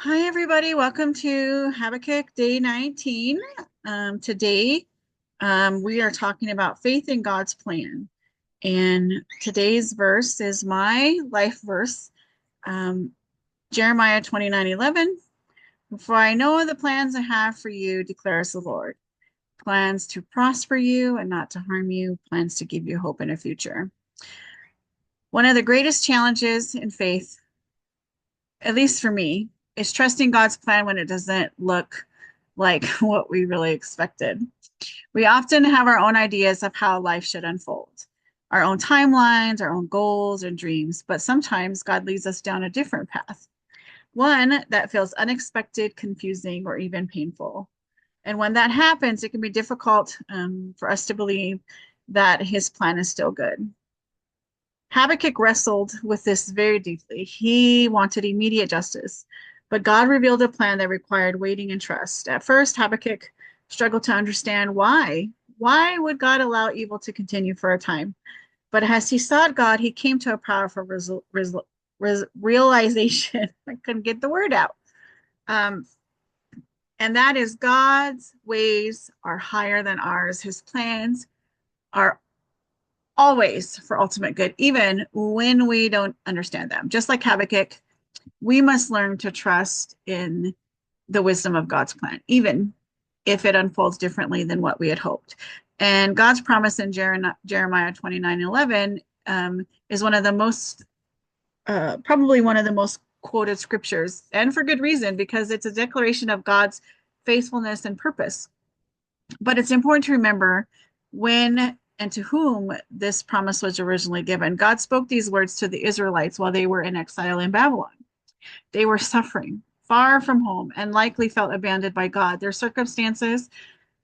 Hi, everybody. Welcome to Habakkuk Day 19. Today, we are talking about faith in God's plan. And today's verse is my life verse, um, Jeremiah 29:11. For I know the plans I have for you, declares the Lord. Plans to prosper you and not to harm you, plans to give you hope in a future. One of the greatest challenges in faith, at least for me, is trusting God's plan when it doesn't look like what we really expected. We often have our own ideas of how life should unfold, our own timelines, our own goals and dreams, but sometimes God leads us down a different path, one that feels unexpected, confusing, or even painful. And when that happens, it can be difficult for us to believe that his plan is still good. Habakkuk wrestled with this very deeply. He wanted immediate justice, but God revealed a plan that required waiting and trust. At first, Habakkuk struggled to understand why. Why would God allow evil to continue for a time? But as he sought God, he came to a powerful realization. I couldn't get the word out. Um, and that is God's ways are higher than ours. His plans are always for ultimate good, even when we don't understand them. Just like Habakkuk, we must learn to trust in the wisdom of God's plan, even if it unfolds differently than what we had hoped. And God's promise in Jeremiah 29:11 is one of the most, probably one of the most quoted scriptures, and for good reason, because it's a declaration of God's faithfulness and purpose. But it's important to remember when and to whom this promise was originally given. God spoke these words to the Israelites while they were in exile in Babylon. They were suffering, far from home, and likely felt abandoned by God. Their circumstances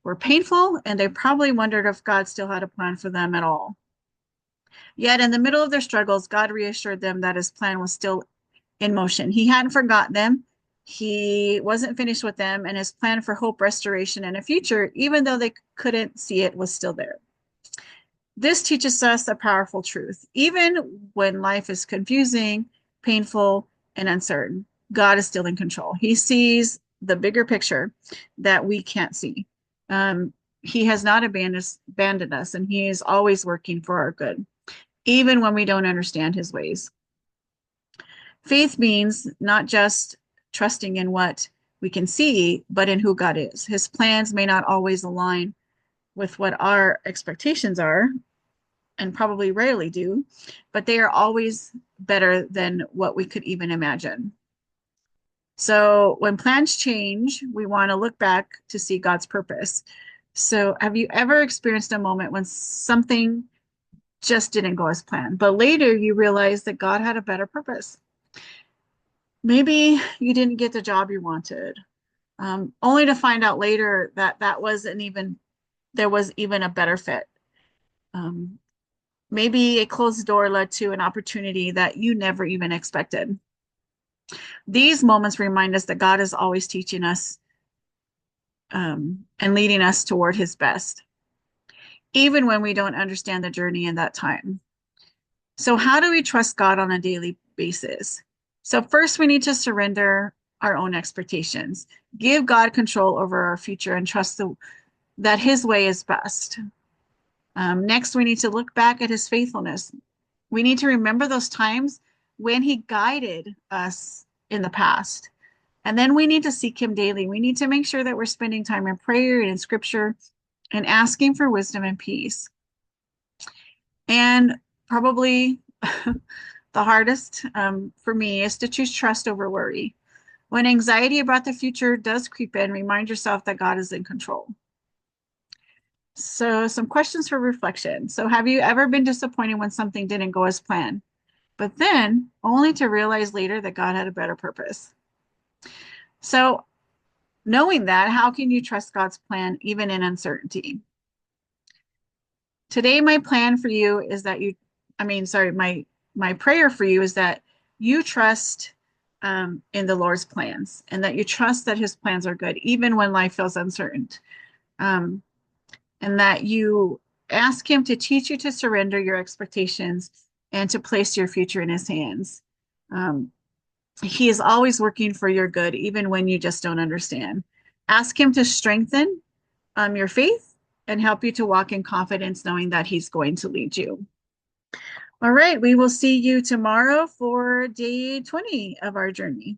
were painful, and they probably wondered if God still had a plan for them at all. Yet, in the middle of their struggles, God reassured them that his plan was still in motion. He hadn't forgotten them. He wasn't finished with them, and his plan for hope, restoration, and a future, even though they couldn't see it, was still there. This teaches us a powerful truth. Even when life is confusing, painful, and uncertain, God is still in control. He sees the bigger picture that we can't see. He has not abandoned us, and he is always working for our good, even when we don't understand his ways. Faith means not just trusting in what we can see, but in who God is. His plans may not always align with what our expectations are, and probably rarely do, but they are always better than what we could even imagine. So when plans change, we want to look back to see God's purpose. So have you ever experienced a moment when something just didn't go as planned, but later you realize that God had a better purpose? Maybe you didn't get the job you wanted, only to find out later that there was even a better fit. Um, Maybe a closed door led to an opportunity that you never even expected. These moments remind us that God is always teaching us and leading us toward his best, even when we don't understand the journey in that time. So, how do we trust God on a daily basis? So, first, we need to surrender our own expectations, give God control over our future, and trust that his way is best. Next, we need to look back at his faithfulness. We need to remember those times when he guided us in the past. And then we need to seek him daily. We need to make sure that we're spending time in prayer and in scripture and asking for wisdom and peace. And probably the hardest for me is to choose trust over worry. When anxiety about the future does creep in, remind yourself that God is in control. So, some questions for reflection. So, have you ever been disappointed when something didn't go as planned, but then only to realize later that God had a better purpose? So, knowing that, how can you trust God's plan even in uncertainty? Today, my plan for you is that my prayer for you is that you trust in the Lord's plans and that you trust that his plans are good, even when life feels uncertain. Um, and that you ask him to teach you to surrender your expectations and to place your future in his hands. Um, He is always working for your good, even when you just don't understand. Ask Him to strengthen your faith and help you to walk in confidence, knowing that He's going to lead you. All right, we will see you tomorrow for day 20 of our journey.